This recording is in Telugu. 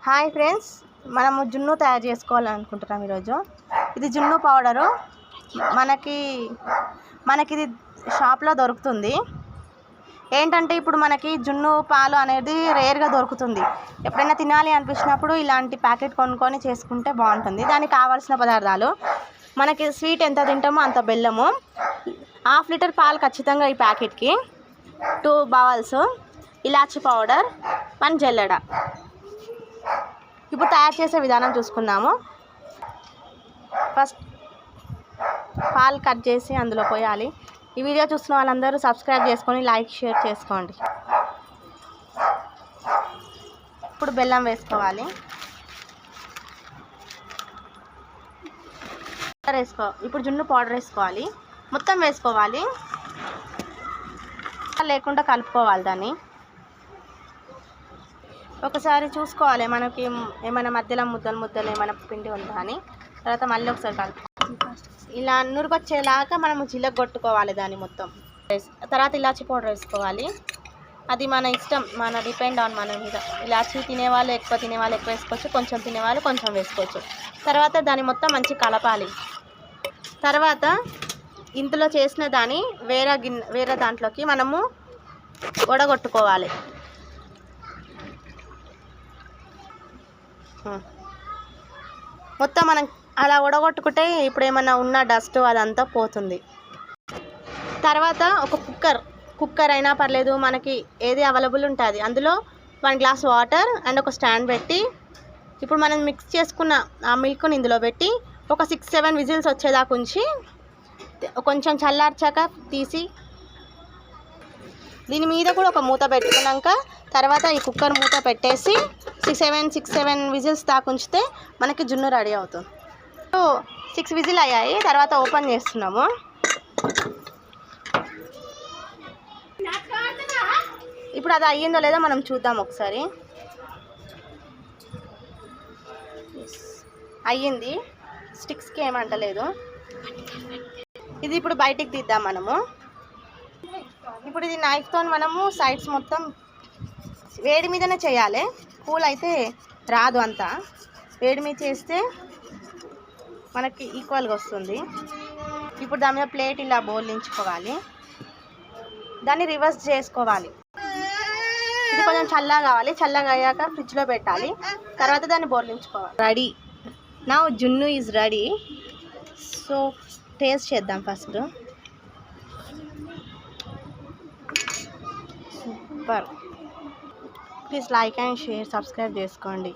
హాయ్ ఫ్రెండ్స్, మనము జున్ను తయారు చేసుకోవాలనుకుంటున్నాం ఈరోజు. ఇది జున్ను పౌడరు మనకి ఇది షాప్లో దొరుకుతుంది. ఏంటంటే ఇప్పుడు మనకి జున్ను పాలు అనేది రేర్గా దొరుకుతుంది. ఎప్పుడైనా తినాలి అనిపించినప్పుడు ఇలాంటి ప్యాకెట్ కొనుక్కొని చేసుకుంటే బాగుంటుంది. దానికి కావాల్సిన పదార్థాలు, మనకి స్వీట్ ఎంత తింటామో అంత బెల్లము, 1/2 లీటర్ పాలు ఖచ్చితంగా ఈ ప్యాకెట్కి, 2 బౌల్స్ ఇలాచి పౌడర్, 1 జల్లెడ. ఇప్పుడు తయారు చేసే విధానం చూసుకుందాము. ఫస్ట్ పాలు కట్ చేసి అందులో పోయాలి. ఈ వీడియో చూస్తున్న వాళ్ళందరూ సబ్స్క్రైబ్ చేసుకొని లైక్ షేర్ చేసుకోండి. ఇప్పుడు బెల్లం వేసుకోవాలి. ఇప్పుడు జున్ను పౌడర్ వేసుకోవాలి. మొత్తం వేసుకోవాలి, లేకుండా కలుపుకోవాలి. దాన్ని ఒకసారి చూసుకోవాలి, మనకి ఏమైనా మధ్యలో ముద్దలు ఏమైనా పిండి ఉందా అని. తర్వాత మళ్ళీ ఒకసారి ఇలా నురుగొచ్చేలాగా మనము చిల్లగొట్టుకోవాలి దాన్ని మొత్తం. తర్వాత ఇలాచి పౌడర్ వేసుకోవాలి. అది మన ఇష్టం, మన డిపెండ్ ఆన్ మన మీద. ఇలాచి తినేవాళ్ళు ఎక్కువ, తినేవాళ్ళు ఎక్కువ వేసుకోవచ్చు, కొంచెం తినేవాళ్ళు కొంచెం వేసుకోవచ్చు. తర్వాత దాన్ని మొత్తం మంచి కలపాలి. తర్వాత ఇందులో చేసిన దాన్ని వేరే దాంట్లోకి మనము వడగొట్టుకోవాలి. మొత్తం మనం అలా వడగొట్టుకుంటే ఇప్పుడు ఏమన్నా ఉన్న డస్ట్ అదంతా పోతుంది. తర్వాత ఒక కుక్కర్ అయినా పర్లేదు, మనకి ఏది అవైలబుల్ ఉంటుంది, అందులో 1 గ్లాస్ వాటర్ అండ్ ఒక స్టాండ్ పెట్టి, ఇప్పుడు మనం మిక్స్ చేసుకున్న ఆ మిల్క్ని ఇందులో పెట్టి ఒక 6-7 విజిల్స్ వచ్చేదాకా ఉంచి, కొంచెం చల్లార్చాక తీసి దీని మీద కూడా ఒక మూత పెట్టుకున్నాక, తర్వాత ఈ కుక్కర్ మూత పెట్టేసి 6-7 విజిల్స్ దాకా ఉంచితే మనకి జున్ను రెడీ అవుతుంది. 6 విజిల్ అయ్యాయి. తర్వాత ఓపెన్ చేస్తున్నాము. ఇప్పుడు అది అయ్యిందో లేదో మనం చూద్దాం ఒకసారి. అయ్యింది, స్టిక్స్కి ఏమంటలేదు. ఇది ఇప్పుడు బయటికి తీద్దాం మనము. ఇప్పుడు ఇది నైఫ్తో మనము సైడ్స్ మొత్తం వేడి మీదనే చేయాలి. కూల్ అయితే రాదు, అంతా వేడి మీద చేస్తే మనకి ఈక్వల్గా వస్తుంది. ఇప్పుడు దాని మీద ప్లేట్ ఇలా బోర్లించుకోవాలి. దాన్ని రివర్స్ చేసుకోవాలి. ఇది కొంచెం చల్లగా కావాలి. చల్లగా అయ్యాక ఫ్రిడ్జ్లో పెట్టాలి. తర్వాత దాన్ని బోర్లించుకోవాలి. రెడీ. నౌ జున్ను ఈజ్ రెడీ. సో టేస్ట్ చేద్దాం first. Super. Please like and share, subscribe చేసుకోండి.